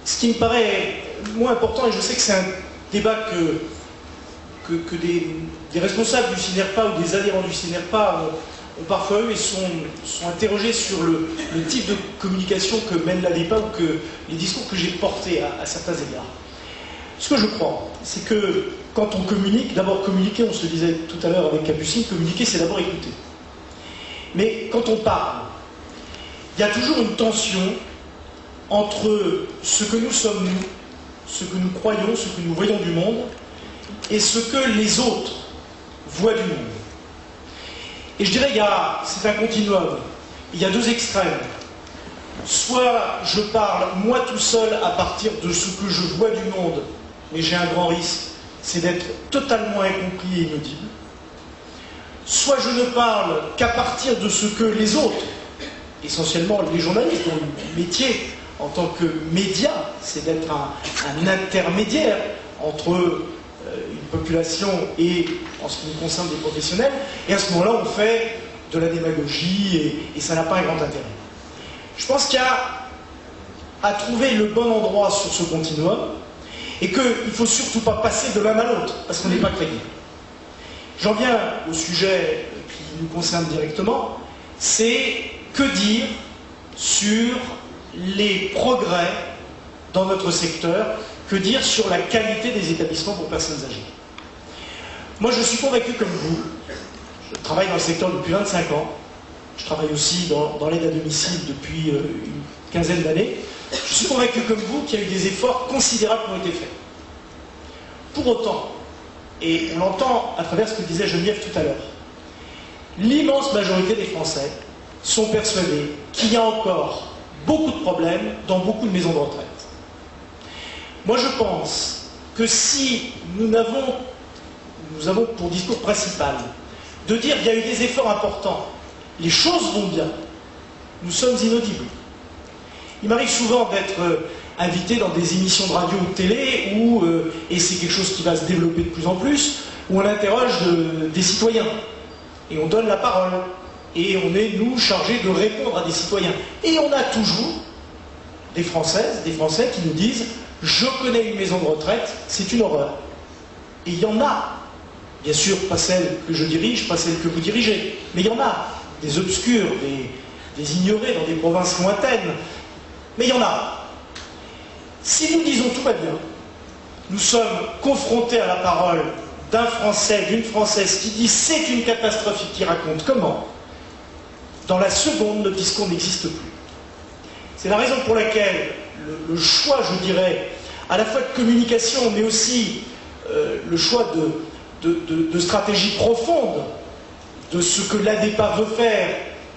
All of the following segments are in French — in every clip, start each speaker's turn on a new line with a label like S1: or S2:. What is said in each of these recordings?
S1: Ce qui me paraît moins important, et je sais que c'est un débat que des responsables du CNRPA ou des adhérents du CNRPA ont parfois eu et sont interrogés sur le type de communication que mène la DEPA ou que les discours que j'ai portés à certains égards. Ce que je crois, c'est que quand on communique, d'abord communiquer, on se le disait tout à l'heure avec Capucine, communiquer c'est d'abord écouter. Mais quand on parle, il y a toujours une tension entre ce que nous sommes nous, ce que nous croyons, ce que nous voyons du monde, et ce que les autres voient du monde. Et je dirais, c'est un continuum. Il y a deux extrêmes. Soit je parle moi tout seul à partir de ce que je vois du monde, mais j'ai un grand risque, c'est d'être totalement incompris et inaudible. Soit je ne parle qu'à partir de ce que les autres, essentiellement les journalistes, dont le métier en tant que média, c'est d'être un intermédiaire entre une population et, en ce qui nous concerne, des professionnels, et à ce moment-là, on fait de la démagogie, et ça n'a pas un grand intérêt. Je pense qu'il y a à trouver le bon endroit sur ce continuum, et qu'il ne faut surtout pas passer de l'un à l'autre, parce qu'on n'est pas crédible. J'en viens au sujet qui nous concerne directement, c'est que dire sur les progrès dans notre secteur, que dire sur la qualité des établissements pour personnes âgées. Moi, je suis convaincu comme vous, je travaille dans le secteur depuis 25 ans, je travaille aussi dans l'aide à domicile depuis une quinzaine d'années, je suis convaincu comme vous qu'il y a eu des efforts considérables qui ont été faits. Pour autant, et on l'entend à travers ce que disait Geneviève tout à l'heure, l'immense majorité des Français sont persuadés qu'il y a encore beaucoup de problèmes dans beaucoup de maisons de retraite. Moi, je pense que si nous avons pour discours principal de dire qu'il y a eu des efforts importants, les choses vont bien, nous sommes inaudibles. Il m'arrive souvent d'être invité dans des émissions de radio ou de télé où, et c'est quelque chose qui va se développer de plus en plus, où on interroge des citoyens et on donne la parole. Et on est, nous, chargés de répondre à des citoyens. Et on a toujours des Françaises, des Français qui nous disent « Je connais une maison de retraite, c'est une horreur ». Et il y en a. Bien sûr, pas celle que je dirige, pas celle que vous dirigez. Mais il y en a. Des obscurs, des ignorés dans des provinces lointaines. Mais il y en a. Si nous disons « Tout va bien », nous sommes confrontés à la parole d'un Français, d'une Française qui dit « C'est une catastrophe » et qui raconte comment dans la seconde, notre discours n'existe plus. C'est la raison pour laquelle le choix, je dirais, à la fois de communication, mais aussi le choix de stratégie profonde de ce que l'ADEPA veut faire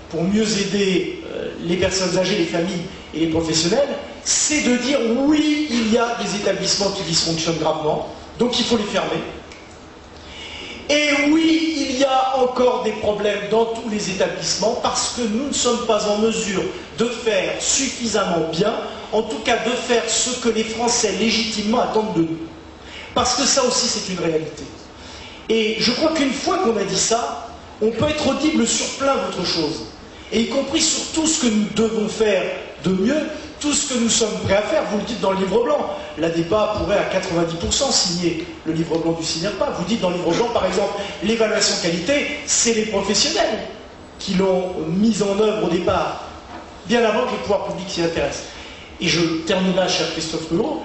S1: pour mieux aider les personnes âgées, les familles et les professionnels, c'est de dire oui, il y a des établissements qui dysfonctionnent gravement, donc il faut les fermer. Et oui, il y a encore des problèmes dans tous les établissements parce que nous ne sommes pas en mesure de faire suffisamment bien, en tout cas de faire ce que les Français légitimement attendent de nous. Parce que ça aussi c'est une réalité. Et je crois qu'une fois qu'on a dit ça, on peut être audible sur plein d'autres choses. Et y compris sur tout ce que nous devons faire de mieux, tout ce que nous sommes prêts à faire. Vous le dites dans le livre blanc, l'ADEPA pourrait à 90% signer le livre blanc du CNRPA. Vous dites dans le livre blanc, par exemple, l'évaluation qualité, c'est les professionnels qui l'ont mise en œuvre au départ, bien avant que les pouvoirs publics s'y intéressent. Et je termine là, cher Christophe Pelot,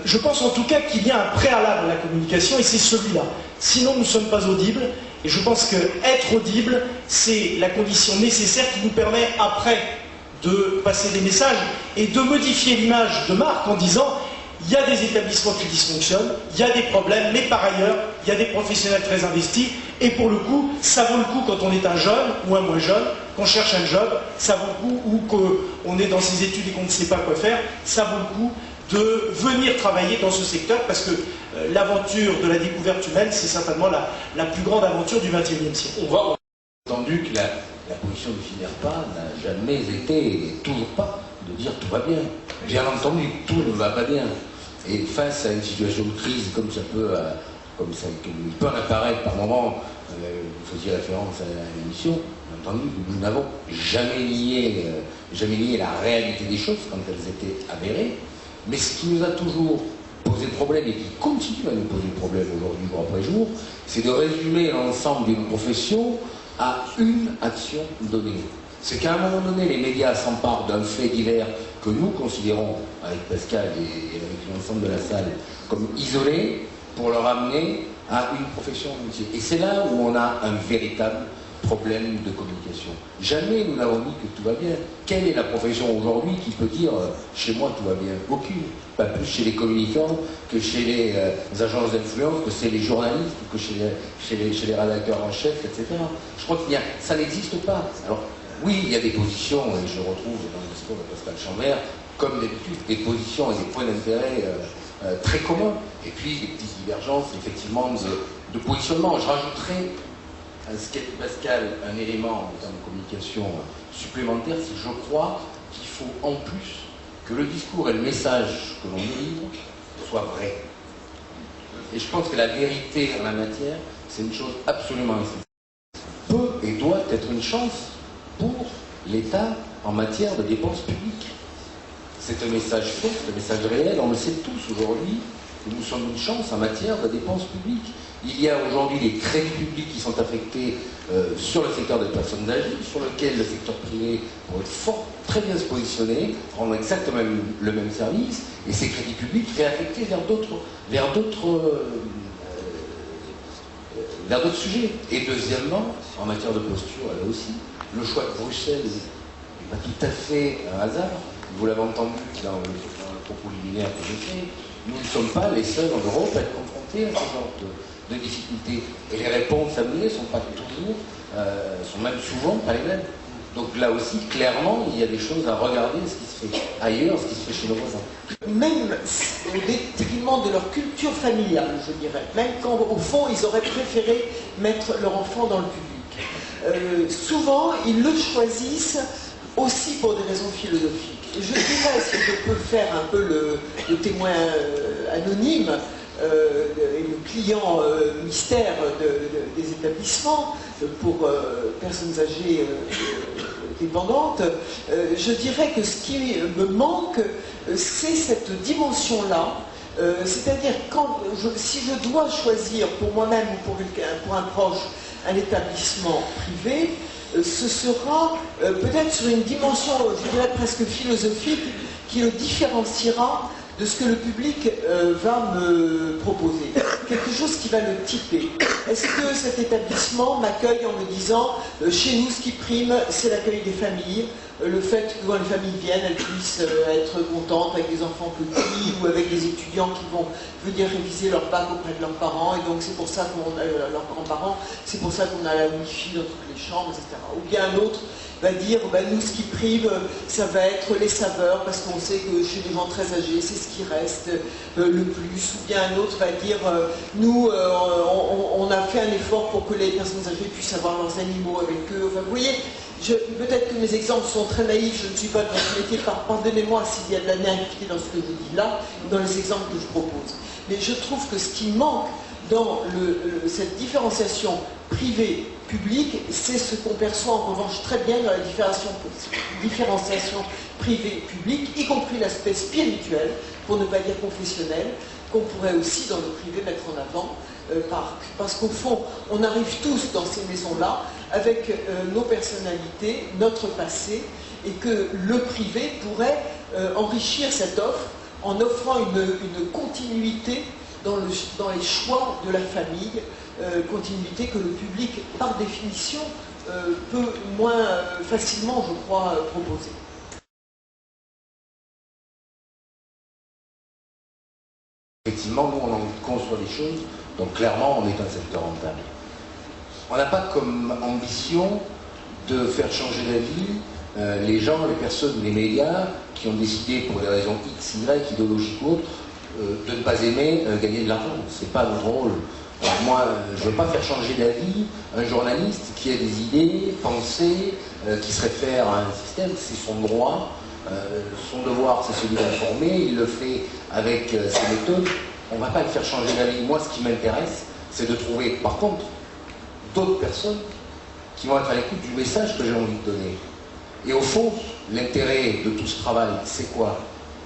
S1: je pense en tout cas qu'il y a un préalable à la communication, et c'est celui-là. Sinon, nous ne sommes pas audibles, et je pense qu'être audible, c'est la condition nécessaire qui nous permet, après, de passer des messages et de modifier l'image de marque en disant il y a des établissements qui dysfonctionnent, il y a des problèmes, mais par ailleurs, il y a des professionnels très investis, et pour le coup, ça vaut le coup quand on est un jeune ou un moins jeune, qu'on cherche un job, ça vaut le coup, ou qu'on est dans ses études et qu'on ne sait pas quoi faire, ça vaut le coup de venir travailler dans ce secteur, parce que l'aventure de la découverte humaine, c'est certainement la plus grande aventure du XXIe siècle.
S2: On voit entendu que la position du CNRPA n'a jamais été, et toujours pas, de dire tout va bien. Bien entendu, tout ne va pas bien. Et face à une situation de crise comme comme il peut en apparaître par moment, vous faisiez référence à l'émission, bien entendu, nous n'avons jamais nié la réalité des choses quand elles étaient avérées. Mais ce qui nous a toujours posé problème et qui continue à nous poser problème aujourd'hui, jour après jour, c'est de résumer l'ensemble d'une profession à une action donnée. C'est qu'à un moment donné, les médias s'emparent d'un fait divers que nous considérons, avec Pascal et avec l'ensemble de la salle, comme isolé, pour le ramener à une profession entière. Et c'est là où on a un véritable problème de communication. Jamais nous n'avons dit que tout va bien. Quelle est la profession aujourd'hui qui peut dire chez moi tout va bien? Aucune. Pas plus chez les communicants que chez les agences d'influence, que chez les journalistes, que chez les rédacteurs en chef, etc. Je crois que ça n'existe pas. Alors, oui, il y a des positions, et je retrouve dans le discours de Pascal Chambert, comme d'habitude, des positions et des points d'intérêt très communs. Et puis des petites divergences, effectivement, de positionnement. Je rajouterai à ce qu'a dit Pascal un élément en termes de communication supplémentaire, c'est que je crois qu'il faut en plus que le discours et le message que l'on délivre soient vrais. Et je pense que la vérité en la matière, c'est une chose absolument essentielle. Peut et doit être une chance pour l'État en matière de dépenses publiques. C'est un message fort, c'est un message réel, on le sait tous aujourd'hui, que nous sommes une chance en matière de dépenses publiques. Il y a aujourd'hui des crédits publics qui sont affectés sur le secteur des personnes âgées, sur lequel le secteur privé pourrait être très bien se positionner, rendre exactement le même service, et ces crédits publics réaffectés vers d'autres sujets. Et deuxièmement, en matière de posture, là aussi, le choix de Bruxelles n'est pas tout à fait un hasard. Vous l'avez entendu dans le propos liminaire que j'ai fait, nous ne sommes pas les seuls en Europe à être confrontés à ce genre de difficultés. Et les réponses amenées ne sont pas toujours, sont même souvent pas les mêmes. Donc là aussi, clairement, il y a des choses à regarder, ce qui se fait ailleurs, ce qui se fait chez nos voisins.
S3: Même au détriment de leur culture familiale, je dirais. Même quand, au fond, ils auraient préféré mettre leur enfant dans le public. Souvent, ils le choisissent aussi pour des raisons philosophiques. Et je dirais, si je peux faire un peu le témoin anonyme, et le client mystère des établissements pour personnes âgées dépendantes, je dirais que ce qui me manque, c'est cette dimension-là. C'est-à-dire, si je dois choisir pour moi-même ou pour un proche un établissement privé, ce sera peut-être sur une dimension, je dirais presque philosophique, qui le différenciera de ce que le public va me proposer. Quelque chose qui va le typer. Est-ce que cet établissement m'accueille en me disant chez nous, ce qui prime, c'est l'accueil des familles, le fait que quand les familles viennent, elles puissent être contentes avec des enfants petits ou avec des étudiants qui vont venir réviser leur bac auprès de leurs parents, et donc c'est pour ça qu'on a leurs grands-parents, c'est pour ça qu'on a la Wi-Fi dans toutes les chambres, etc. Ou bien un autre va dire, nous, ce qui prime, ça va être les saveurs, parce qu'on sait que chez des gens très âgés, c'est ce qui reste le plus. Ou bien un autre va dire, nous, on a fait un effort pour que les personnes âgées puissent avoir leurs animaux avec eux. Enfin, vous voyez, peut-être que mes exemples sont très naïfs, je ne suis pas dans ce métier, pardonnez-moi s'il y a de la naïveté dans ce que je dis là, dans les exemples que je propose. Mais je trouve que ce qui manque dans cette différenciation privée-publique, c'est ce qu'on perçoit en revanche très bien dans la différenciation privée-publique, y compris l'aspect spirituel, pour ne pas dire confessionnel, qu'on pourrait aussi dans le privé mettre en avant, parce qu'au fond, on arrive tous dans ces maisons-là avec nos personnalités, notre passé, et que le privé pourrait enrichir cette offre en offrant une continuité dans les choix de la famille, continuité que le public, par définition, peut moins facilement, je crois, proposer.
S2: Effectivement, nous, on a envie de construire des choses, donc clairement, on est un secteur rentable. On n'a pas comme ambition de faire changer d'avis les gens, les personnes, les médias qui ont décidé, pour des raisons X, Y, idéologiques ou autres, de ne pas aimer gagner de l'argent. C'est pas notre rôle. Alors moi, je ne veux pas faire changer d'avis un journaliste qui a des idées, pensées, qui se réfère à un système, c'est son droit. Son devoir, c'est celui d'informer, il le fait avec ses méthodes. On ne va pas le faire changer d'avis. Moi, ce qui m'intéresse, c'est de trouver, par contre, d'autres personnes qui vont être à l'écoute du message que j'ai envie de donner. Et au fond, l'intérêt de tout ce travail, c'est quoi?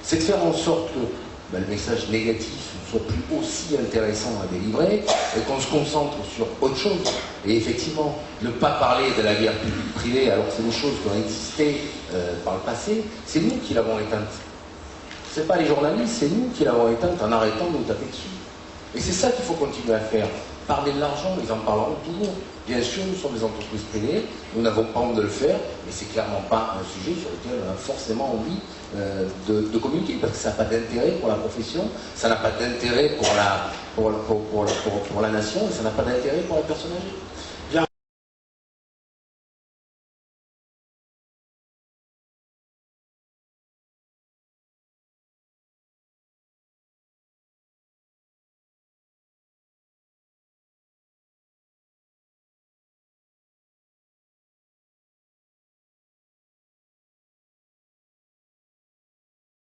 S2: c'est de faire en sorte que le message négatif ne soit plus aussi intéressant à délivrer et qu'on se concentre sur autre chose. Et effectivement, ne pas parler de la guerre publique-privée alors que c'est des choses qui ont existé par le passé, c'est nous qui l'avons éteinte. C'est pas les journalistes, c'est nous qui l'avons éteinte en arrêtant de nous taper dessus. Et c'est ça qu'il faut continuer à faire. Parler de l'argent, ils en parleront toujours. Bien sûr, nous sommes des entreprises privées, nous n'avons pas honte de le faire, mais c'est clairement pas un sujet sur lequel on a forcément envie de communiquer, parce que ça n'a pas d'intérêt pour la profession, ça n'a pas d'intérêt pour la nation, et ça n'a pas d'intérêt pour la personne âgée.